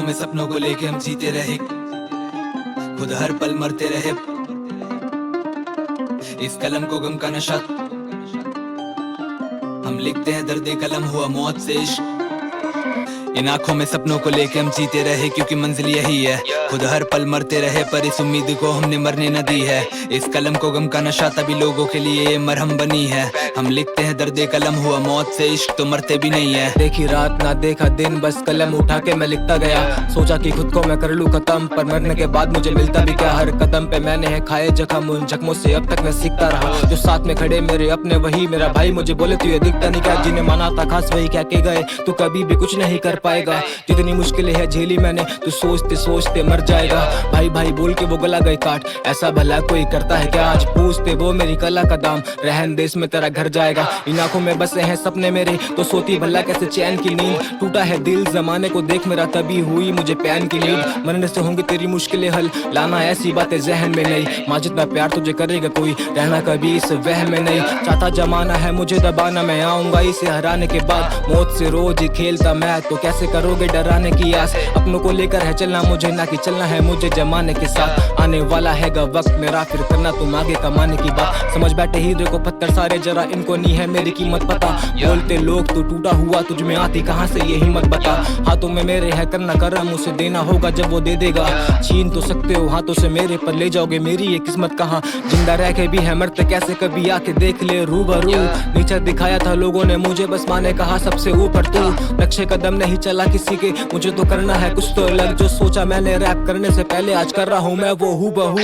आंखों में सपनों को लेके हम जीते रहे, खुद हर पल मरते रहे। इस कलम को गम का नशा, हम लिखते हैं दर्द कलम हुआ मौत से इश्क। इन आंखों में सपनों को लेके हम जीते रहे, क्योंकि मंजिल यही है, खुद हर पल मरते रहे। पर इस उम्मीद को हमने मरने न दी है। इस कलम को गम का नशा तभी लोगों के लिए ये मरहम बनी है। हम लिखते हैं दर्द कलम हुआ मौत से इश्क, तो मरते भी नहीं है। देखी रात ना देखा दिन, बस कलम उठा के मैं लिखता गया। सोचा कि खुद को मैं कर लूं खत्म, पर मरने के बाद मुझे मिलता भी क्या। हर कदम पे मैंने है खाए जख्म, उन जख्मों से अब तक मैं सीखता रहा। जो साथ में खड़े मेरे अपने वही मेरा भाई मुझे बोले तू ये दिखता नहीं क्या। जिन्हें माना था खास वही कह के गए तू कभी भी कुछ नहीं कर पाएगा। जितनी मुश्किलें है झेली मैंने, तू सोचते सोचते मर जाएगा। भाई भाई बोल के वो गला गए काट, ऐसा भला कोई करता है क्या। आज पूछते वो मेरी कला का दाम, रहन देश में तेरा घर जाएगा। इन आंखों में बसे हैं सपने मेरे, तो सोती भला कैसे चैन की नींद। टूटा है दिल जमाने को देख मेरा, तभी हुई मुझे पैन की नींद। मरने से होंगी तेरी मुश्किलें हल, लाना ऐसी बातें जहन में नहीं। माँ जितना प्यार तुझे करेगा कोई, रहना कभी इस वहम में नहीं। चाहता जमाना है मुझे दबाना, मैं आऊंगा इसे हराने के बाद। मौत से रोज ही खेलता मैं, तो कैसे करोगे डराने की आस। अपनों को लेकर है चलना मुझे, ना कि चलना है मुझे जमाने के साथ। आने वाला हैगा वक्त मेरा, फिर करना तुम आगे कमाने की बात। समझ बैठे हीरे को पत्थर सारे, जरा इनको नहीं है मेरी कीमत पता। बोलते लोग तू टूटा हुआ, तुझ में आती कहाँ से ये हिम्मत बता। हाथों में मेरे है करना करम, उसे देना होगा जब वो दे देगा। छीन तो सकते हो हाथों से मेरे, पर ले जाओगे मेरी ये किस्मत कहाँ। जिंदा रह के भी है मरते कैसे, कभी आके देख ले रूबरू। नीचे दिखाया था लोगों ने मुझे, बस माने कहा सबसे ऊपर तू। नक्शे कदम नहीं चला किसी के, मुझे तो करना है कुछ तो अलग। जो सोचा मैंने रैप करने से पहले, आज कर रहा हूँ मैं वो हूबहू।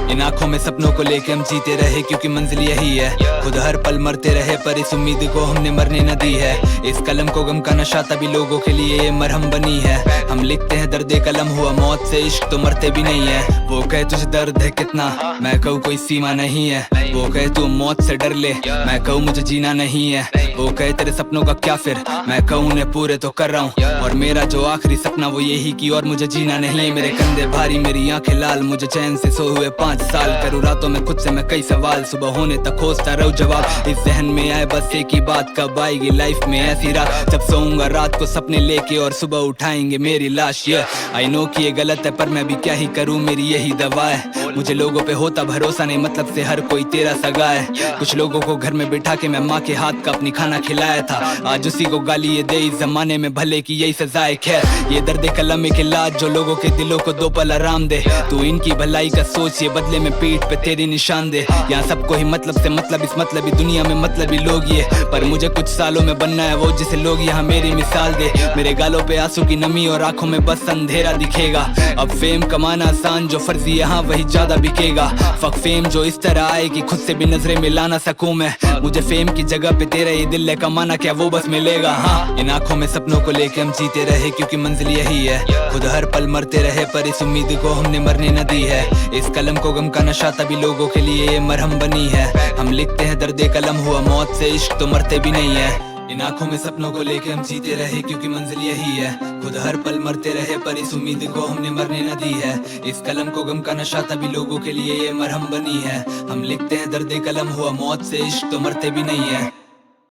इन आंखों में सपनों को लेके हम जीते रहे, क्योंकि मंजिल यही है, खुद हर पल मरते रहे। पर इस उम्मीद को हमने मरने न दी है। इस कलम को गम का नशा तभी लोगों के लिए ये मरहम बनी है। हम लिखते हैं दर्द कलम हुआ मौत से इश्क, तो मरते भी नहीं है। वो कहे तुझे दर्द है कितना, मैं कहूँ कोई सीमा नहीं है। वो कहे तू मौत से डर ले, मैं कहूँ मुझे जीना नहीं है। वो कहे तेरे सपनों का क्या फिर, मैं कहूँ उन्हें पूरे तो कर रहा हूँ। और मेरा जो आखिरी सपना वो यही कि और मुझे जीना नहीं है। मेरे कंधे भारी मेरी आंखें लाल, मुझे चैन से सो हुए 5 साल। करूँ रातों में खुद से मैं कई सवाल, सुबह होने तक खोजता रहूं जवाब। इस जहन में आए बस एक ही बात, कब आएगी लाइफ में ऐसी रात जब सोऊंगा रात को सपने लेके और सुबह उठाएंगे मेरी लाश। ये आई नो कि ये गलत है, पर मैं भी क्या ही करूँ, मेरी यही दवा है। मुझे लोगों पे होता भरोसा नहीं, मतलब से हर कोई तेरा सगा है। कुछ लोगों को घर में बिठा के मैं माँ के हाथ का अपनी खाना खिलाया था, आज उसी को गाली ये दे। इस जमाने में भले की यही सजा है। खैर ये दर्द कलम के लाज, जो लोगों के दिलों को 2 पल आराम दे। तू इनकी भलाई का सोच, ये बदले में पीठ पे तेरी निशान दे। यहाँ सबको ही मतलब से मतलब, इस मतलबी दुनिया में मतलबी लोग ये। पर मुझे कुछ सालों में बनना है वो, जिसे लोग यहाँ मेरी मिसाल दे। मेरे गालों पे आंसू की नमी और आंखों में बस अंधेरा दिखेगा। अब फेम कमाना आसान, जो फर्जी यहाँ वही ज्यादा बिकेगा। फक फेम जो इस तरह आए कि खुद से भी नजरें मिला ना सकूं मैं। मुझे फेम की जगह पे तेरा ये दिल है कमाना, क्या वो बस मिलेगा। हाँ इन आंखों में सपनों को लेके हम जीते रहे, क्योंकि मंजिल यही है, खुद हर पल मरते रहे। पर इस उम्मीद को हमने मरने न दी है। इस कलम को गम का नशा तभी लोगों के लिए ये मरहम बनी है। हम लिखते हैं दर्द कलम हुआ मौत से इश्क, तो मरते भी नहीं है। इन आंखों में सपनों को लेके हम जीते रहे, क्योंकि मंजिल यही है, खुद हर पल मरते रहे। पर इस उम्मीद को हमने मरने न दी है। इस कलम को गम का नशा तभी लोगों के लिए ये मरहम बनी है। हम लिखते हैं दर्द कलम हुआ मौत से इश्क, तो मरते भी नहीं है।